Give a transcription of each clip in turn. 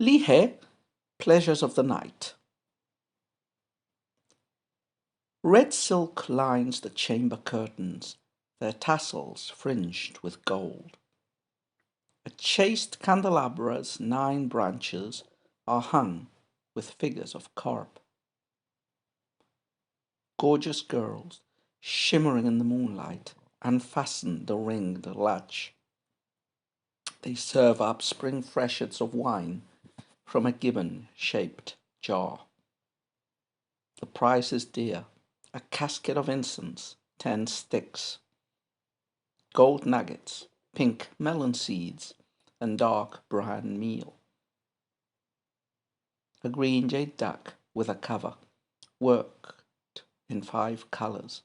Li He, Pleasures of the Night. Red silk lines the chamber curtains, their tassels fringed with gold. A chaste candelabra's 9 branches are hung with figures of carp. Gorgeous girls, shimmering in the moonlight, unfasten the ringed latch. They serve up spring freshets of wine from a gibbon-shaped jar. The price is dear, a casket of incense, 10 sticks, gold nuggets, pink melon seeds, and dark brown meal. A green jade duck with a cover, worked in 5 colors.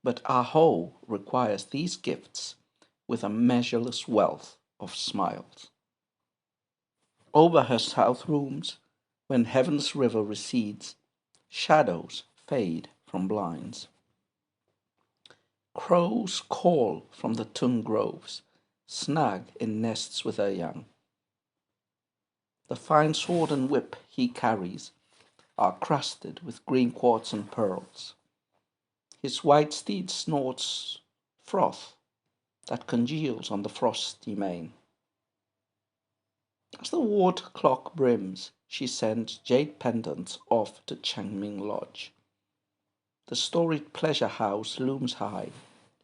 But Aho requires these gifts with a measureless wealth of smiles. Over her south rooms, when heaven's river recedes, shadows fade from blinds. Crows call from the tung groves, snug in nests with their young. The fine sword and whip he carries are crusted with green quartz and pearls. His white steed snorts froth that congeals on the frosty mane. As the ward clock brims, she sends jade pendants off to Changming Lodge. The storied pleasure house looms high,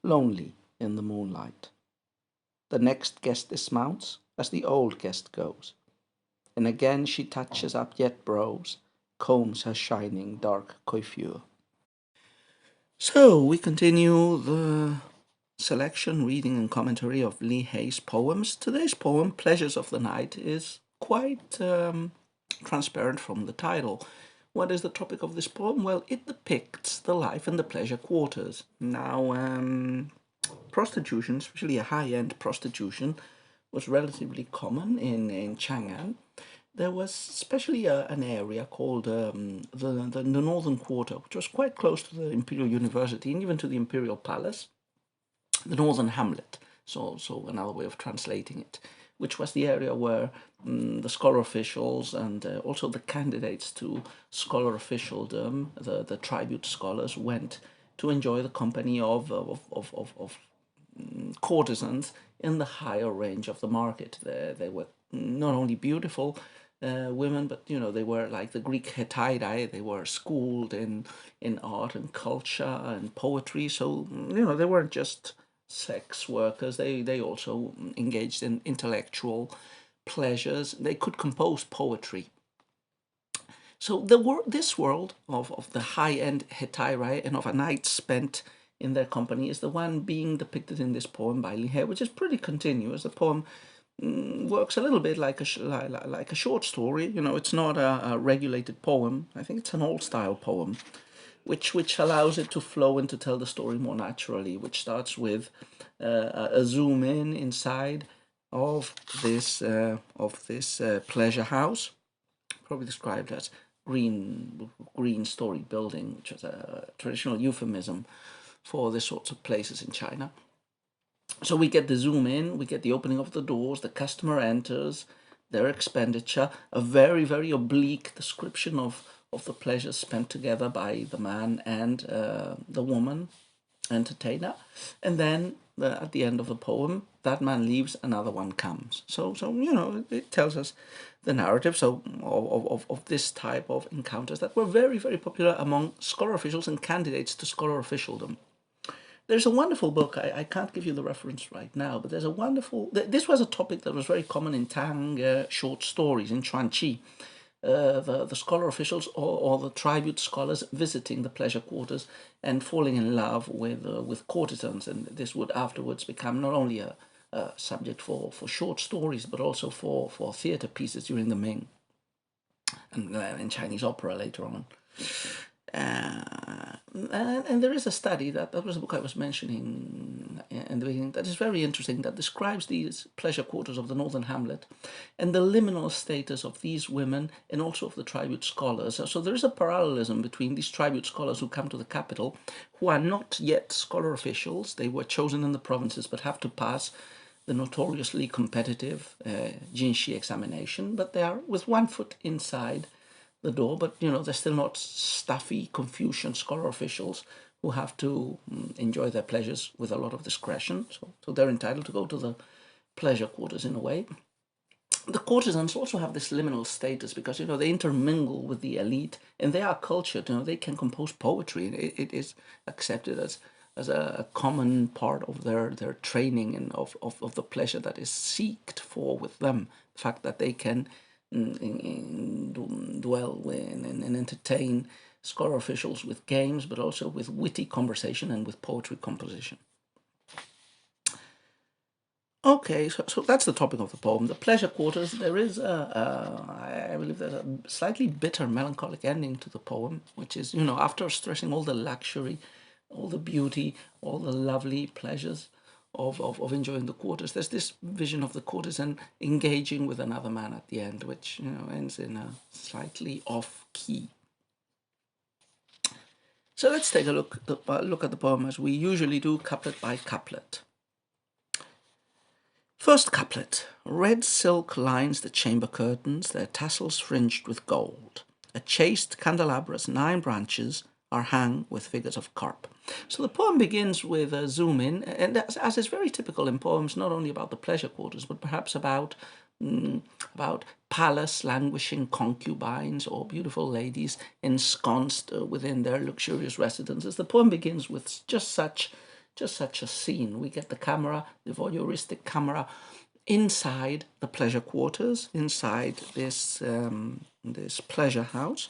lonely in the moonlight. The next guest dismounts as the old guest goes, and again she touches up yet brows, combs her shining dark coiffure. So we continue the selection, reading, and commentary of Li Hei's poems. Today's poem, Pleasures of the Night, is quite transparent from the title. What is the topic of this poem? Well, it depicts the life in the pleasure quarters. Now, prostitution, especially a high-end prostitution, was relatively common in Chang'an. There was especially an area called the Northern Quarter, which was quite close to the Imperial University and even to the Imperial Palace, the Northern Hamlet, so another way of translating it, which was the area where the scholar officials and also the candidates to scholar officialdom, the tribute scholars, went to enjoy the company of courtesans in the higher range of the market. They were not only beautiful women, but they were like the Greek Hetairai. They were schooled in art and culture and poetry. So they weren't just sex workers. They also engaged in intellectual pleasures. They could compose poetry. So this world of the high-end Hetairai and of a night spent in their company is the one being depicted in this poem by Li He, which is pretty continuous. The poem works a little bit like a short story. It's not a regulated poem. I think it's an old style poem, which allows it to flow and to tell the story more naturally. Which starts with a zoom in inside of this pleasure house, probably described as green story building, which is a traditional euphemism for this sorts of places in China. So we get the zoom in, we get the opening of the doors, the customer enters, their expenditure, a very, very oblique description of the pleasures spent together by the man and the woman entertainer. And then at the end of the poem, that man leaves, another one comes. So it tells us the narrative of this type of encounters that were very, very popular among scholar officials and candidates to scholar officialdom. There's a wonderful book, I can't give you the reference right now, but there's a wonderful, this was a topic that was very common in Tang short stories, in Chuanqi. The scholar officials or the tribute scholars visiting the pleasure quarters and falling in love with courtesans, and this would afterwards become not only a subject for short stories, but also for theatre pieces during the Ming and in Chinese opera later on. And there is a study that was the book I was mentioning in the beginning that is very interesting, that describes these pleasure quarters of the Northern Hamlet and the liminal status of these women and also of the tribute scholars. So there is a parallelism between these tribute scholars who come to the capital, who are not yet scholar officials. They were chosen in the provinces but have to pass the notoriously competitive Jinshi examination, but they are with one foot inside the door. But they're still not stuffy Confucian scholar officials who have to enjoy their pleasures with a lot of discretion. So they're entitled to go to the pleasure quarters in a way. The courtesans also have this liminal status because they intermingle with the elite and they are cultured. They can compose poetry. It is accepted as a common part of their training and of the pleasure that is seeked for with them. The fact that they can dwell and entertain scholar officials with games, but also with witty conversation and with poetry composition. Okay, so that's the topic of the poem. The pleasure quarters, there is I believe there's a slightly bitter, melancholic ending to the poem, which is, after stressing all the luxury, all the beauty, all the lovely pleasures of enjoying the quarters, there's this vision of the courtesan engaging with another man at the end, which, ends in a slightly off key. So let's take a look at the poem as we usually do, couplet by couplet. First couplet. Red silk lines the chamber curtains, their tassels fringed with gold. A chaste candelabra's 9 branches are hung with figures of carp. So the poem begins with a zoom in, and as is very typical in poems, not only about the pleasure quarters, but perhaps about palace languishing concubines or beautiful ladies ensconced within their luxurious residences. The poem begins with just such a scene. We get the camera, the voyeuristic camera, inside the pleasure quarters, inside this pleasure house,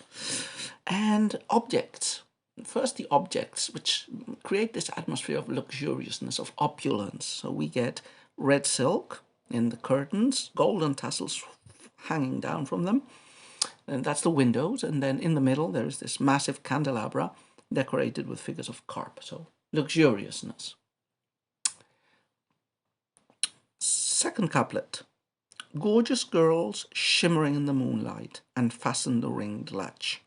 and objects. First, the objects, which create this atmosphere of luxuriousness, of opulence. So we get red silk in the curtains, golden tassels hanging down from them, and that's the windows. And then in the middle, there is this massive candelabra decorated with figures of carp. So luxuriousness. Second couplet. Gorgeous girls shimmering in the moonlight unfasten the ringed latch.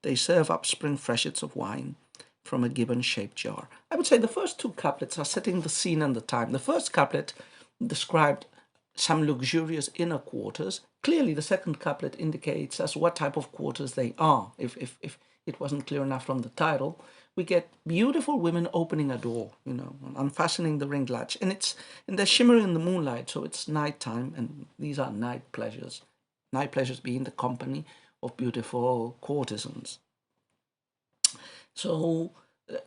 They serve up spring freshets of wine from a gibbon-shaped jar. I would say the first 2 couplets are setting the scene and the time. The first couplet described some luxurious inner quarters. Clearly, the second couplet indicates us what type of quarters they are. If it wasn't clear enough from the title, we get beautiful women opening a door, unfastening the ringed latch, and they're shimmering in the moonlight, so it's nighttime, and these are night pleasures. Night pleasures being the company of beautiful courtesans. So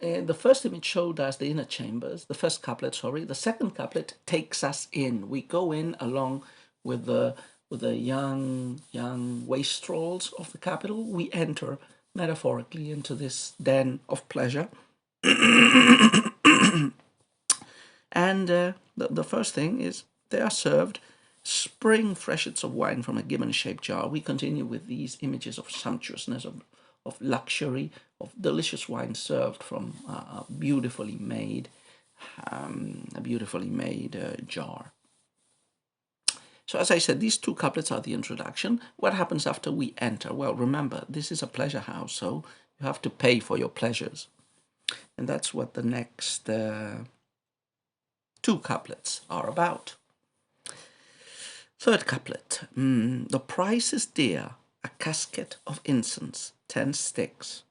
the first image showed us the inner chambers, the first couplet, the second couplet takes us in. We go in along with the young wastrels of the capital. We enter metaphorically into this den of pleasure. And the first thing is they are served spring freshets of wine from a gibbon-shaped jar. We continue with these images of sumptuousness, of luxury, of delicious wine served from a beautifully made jar. So as I said, these 2 couplets are the introduction. What happens after we enter? Well, remember, this is a pleasure house, so you have to pay for your pleasures. And that's what the next 2 couplets are about. Third couplet. The price is dear, a casket of incense, 10 sticks,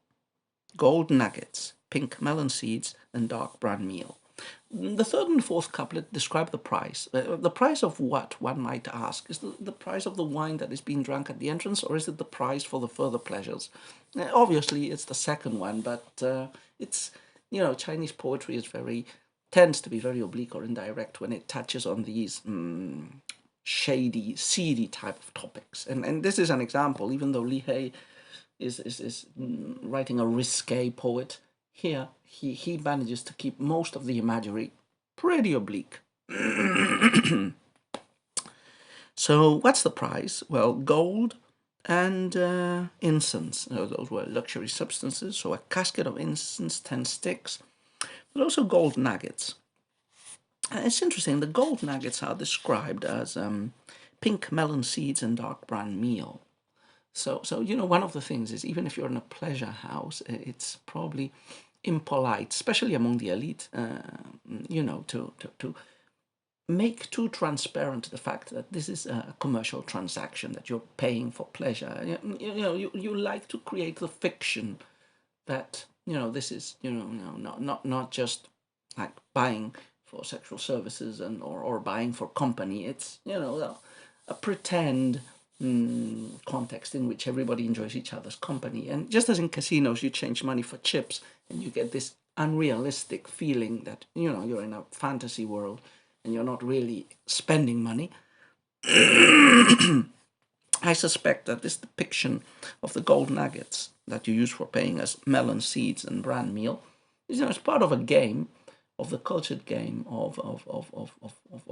gold nuggets, pink melon seeds, and dark brown meal. The third and fourth couplet describe the price. The price of what, one might ask? Is the price of the wine that is being drunk at the entrance, or is it the price for the further pleasures? Obviously, it's the second one, but it's, Chinese poetry tends to be very oblique or indirect when it touches on these shady, seedy type of topics. And this is an example, even though Li Hei is writing a risque poet, here he manages to keep most of the imagery pretty oblique. So what's the price? Well, gold and incense. Those were luxury substances. So a casket of incense, 10 sticks, but also gold nuggets. It's interesting, the gold nuggets are described as pink melon seeds and dark brown meal. So one of the things is, even if you're in a pleasure house, it's probably impolite, especially among the elite, to make too transparent the fact that this is a commercial transaction, that you're paying for pleasure. You like to create the fiction that this is not just like buying for sexual services and or buying for company. It's a pretend context in which everybody enjoys each other's company. And just as in casinos, you change money for chips, and you get this unrealistic feeling that you're in a fantasy world and you're not really spending money. I suspect that this depiction of the gold nuggets that you use for paying as melon seeds and bran meal is part of a game, of the cultured game of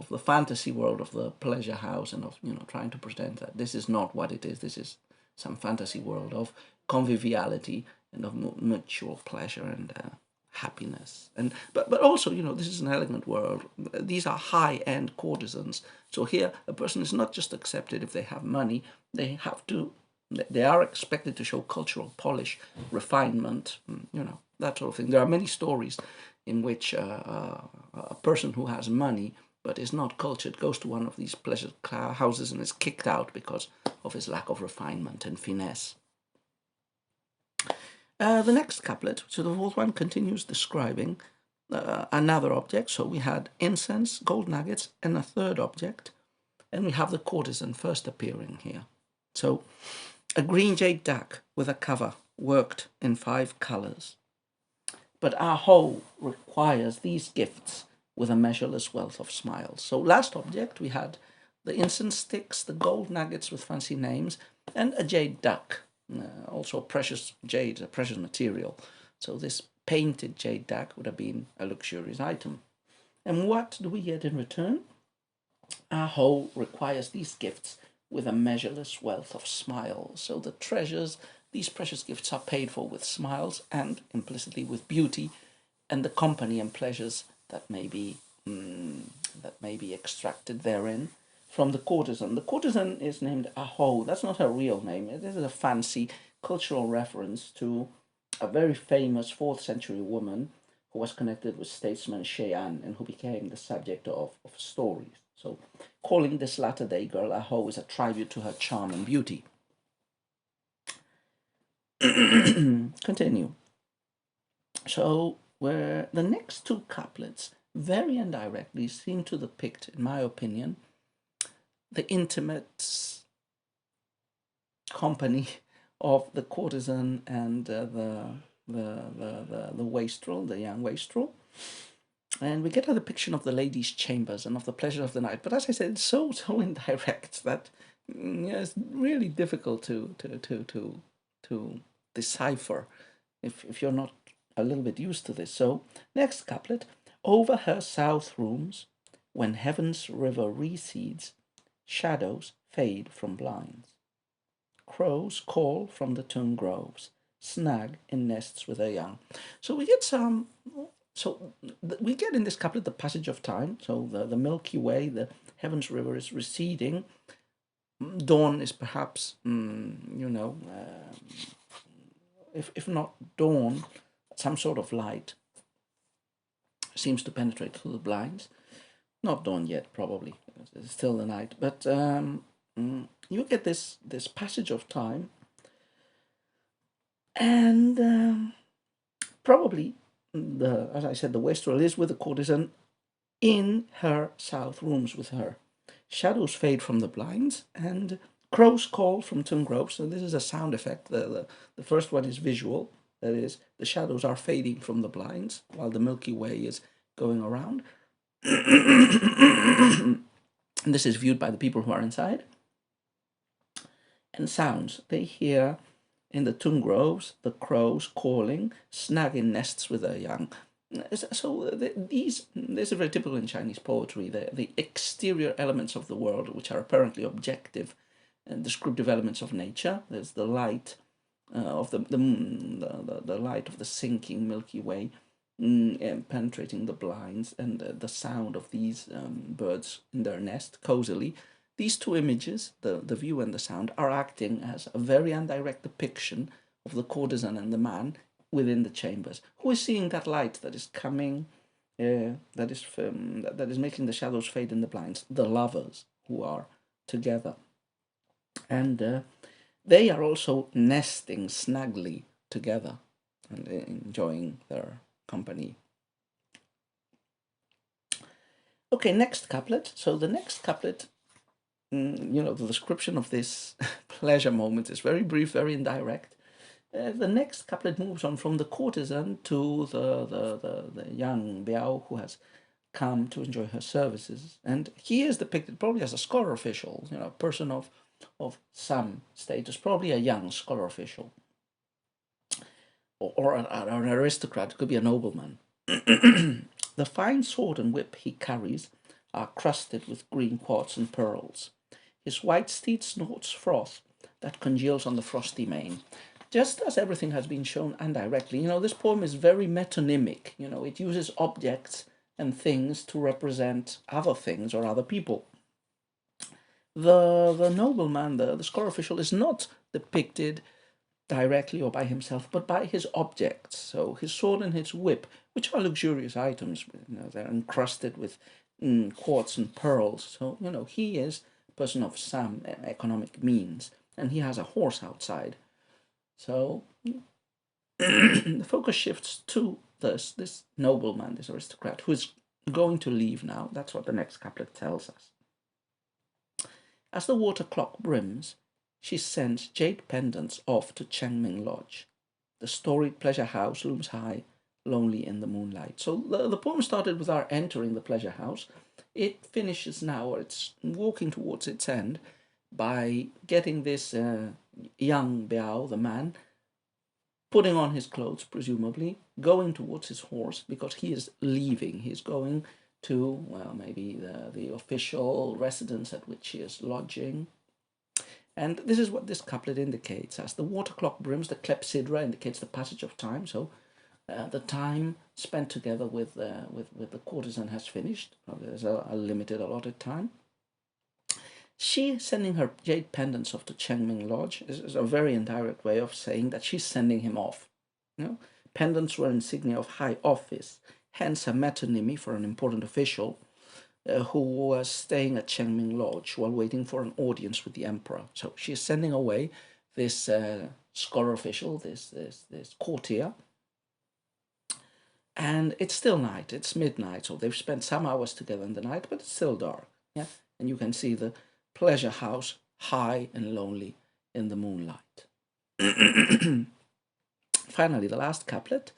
the fantasy world of the pleasure house, and of trying to pretend that this is not what it is. This is some fantasy world of conviviality and of mutual pleasure and happiness. But also, this is an elegant world. These are high-end courtesans. So here a person is not just accepted if they have money. They are expected to show cultural polish, refinement, that sort of thing. There are many stories in which a person who has money but is not cultured goes to one of these pleasure houses and is kicked out because of his lack of refinement and finesse. The next couplet, so the fourth one, continues describing another object. So we had incense, gold nuggets, and a third object. And we have the courtesan first appearing here. So a green jade duck with a cover worked in 5 colors. But our whole requires these gifts with a measureless wealth of smiles. So last object, we had the incense sticks, the gold nuggets with fancy names, and a jade duck. Also precious jade, a precious material. So this painted jade duck would have been a luxurious item. And what do we get in return? Our whole requires these gifts with a measureless wealth of smiles. So the treasures, these precious gifts, are paid for with smiles and implicitly with beauty, and the company and pleasures that may be extracted therein from the courtesan. The courtesan is named Aho. That's not her real name. It is a fancy cultural reference to a very famous 4th century woman who was connected with statesman Chang'an and who became the subject of stories. So calling this latter-day girl Aho is a tribute to her charm and beauty. Continue. So where the next 2 couplets very indirectly seem to depict, in my opinion, the intimate company of the courtesan and the wastrel, the young wastrel. And we get a depiction of the lady's chambers and of the pleasure of the night. But as I said, it's so indirect that it's really difficult to decipher if you're not a little bit used to this. So next couplet: over her south rooms, when heaven's river recedes, shadows fade from blinds. Crows call from the tung groves, snag in nests with their young. So we get some. So we get in this couplet the passage of time. So the Milky Way, the heaven's river, is receding. Dawn is perhaps, if not dawn, some sort of light seems to penetrate through the blinds. Not dawn yet, probably. It's still the night. But you get this passage of time, and probably, as I said, the wastrel is with the courtesan in her south rooms with her. Shadows fade from the blinds, and crows call from tung groves. So this is a sound effect. The first one is visual. That is, the shadows are fading from the blinds while the Milky Way is going around. And this is viewed by the people who are inside. And sounds, they hear in the tung groves the crows calling, snug in nests with their young. So this is very typical in Chinese poetry. The exterior elements of the world, which are apparently objective and descriptive elements of nature. There's the light of the light of the sinking Milky Way penetrating the blinds, and the sound of these birds in their nest cozily. These 2 images, the view and the sound, are acting as a very indirect depiction of the courtesan and the man within the chambers, who is seeing that light that is coming that is making the shadows fade in the blinds. The lovers who are together, and they are also nesting snugly together and enjoying their company. Okay, next couplet. So the next couplet, the description of this pleasure moment is very brief, very indirect. The next couplet moves on from the courtesan to the young Biao who has come to enjoy her services. And he is depicted probably as a scholar official, a person of some status, probably a young scholar official, or an aristocrat, it could be a nobleman. The fine sword and whip he carries are crusted with green quartz and pearls. His white steed snorts froth that congeals on the frosty mane. Just as everything has been shown indirectly, this poem is very metonymic. It uses objects and things to represent other things or other people. The nobleman, the scholar official, is not depicted directly or by himself, but by his objects. So his sword and his whip, which are luxurious items, they're encrusted with quartz and pearls. So he is a person of some economic means, and he has a horse outside. So the focus shifts to this nobleman, this aristocrat, who is going to leave now. That's what the next couplet tells us. As the water clock brims, she sends jade pendants off to Chang'an Lodge. The storied pleasure house looms high, lonely in the moonlight. So the poem started with our entering the pleasure house. It finishes now, or it's walking towards its end, by getting this young Biao, the man, putting on his clothes, presumably, going towards his horse, because he is leaving. He's going to, well, maybe the official residence at which he is lodging. And this is what this couplet indicates. As the water clock brims, the clepsydra indicates the passage of time. So the time spent together with the courtesan has finished. There's a limited allotted time. She sending her jade pendants off to Chang'an Lodge is a very indirect way of saying that she's sending him off. Pendants were insignia of high office, hence a metonymy for an important official who was staying at Chang'an Lodge while waiting for an audience with the emperor. So she's sending away this scholar official, this courtier, and it's still night. It's midnight, so they've spent some hours together in the night, but it's still dark. Yeah, and you can see the pleasure house high and lonely in the moonlight. Finally, the last couplet.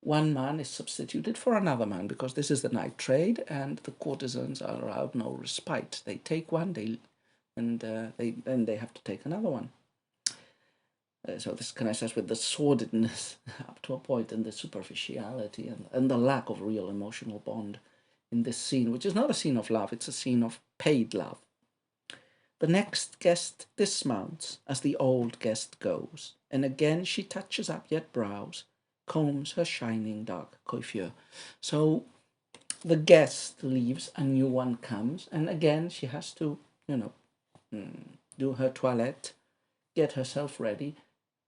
One man is substituted for another man because this is the night trade, and the courtesans are allowed no respite. They take one, then they have to take another one. So this connects us with the sordidness up to a point, and the superficiality and the lack of real emotional bond in this scene, which is not a scene of love, it's a scene of paid love. The next guest dismounts as the old guest goes, and again she touches up yet brows, combs her shining dark coiffure. So the guest leaves, a new one comes, and again she has to, do her toilette, get herself ready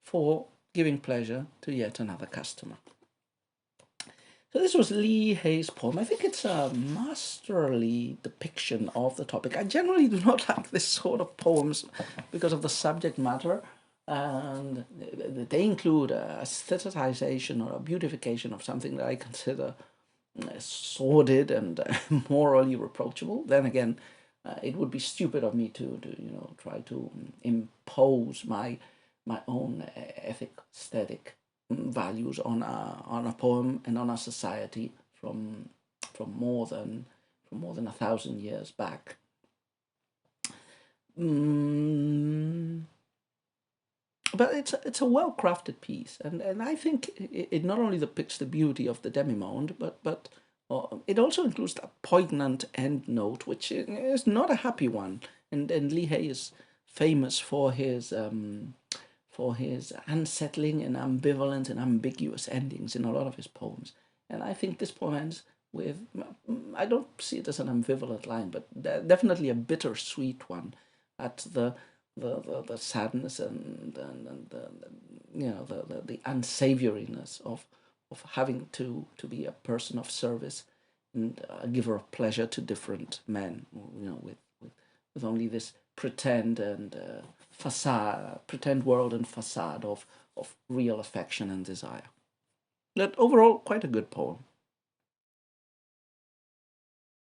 for giving pleasure to yet another customer. So this was Lee Hay's poem. I think it's a masterly depiction of the topic. I generally do not like this sort of poems because of the subject matter, and they include a aestheticization or a beautification of something that I consider sordid and morally reproachable. Then again, it would be stupid of me to try to impose my own ethic, aesthetic values on a poem and on a society from more than 1,000 years back. But it's a well-crafted piece, and I think it not only depicts the beauty of the demi-monde, but it also includes a poignant end note, which is not a happy one. And Lee Hay is famous for his unsettling and ambivalent and ambiguous endings in a lot of his poems. And I think this poem ends with, I don't see it as an ambivalent line, but definitely a bittersweet one at the sadness and the unsavouriness of having to be a person of service and a giver of pleasure to different men, with only this pretend and pretend world and facade of real affection and desire. But overall, quite a good poem.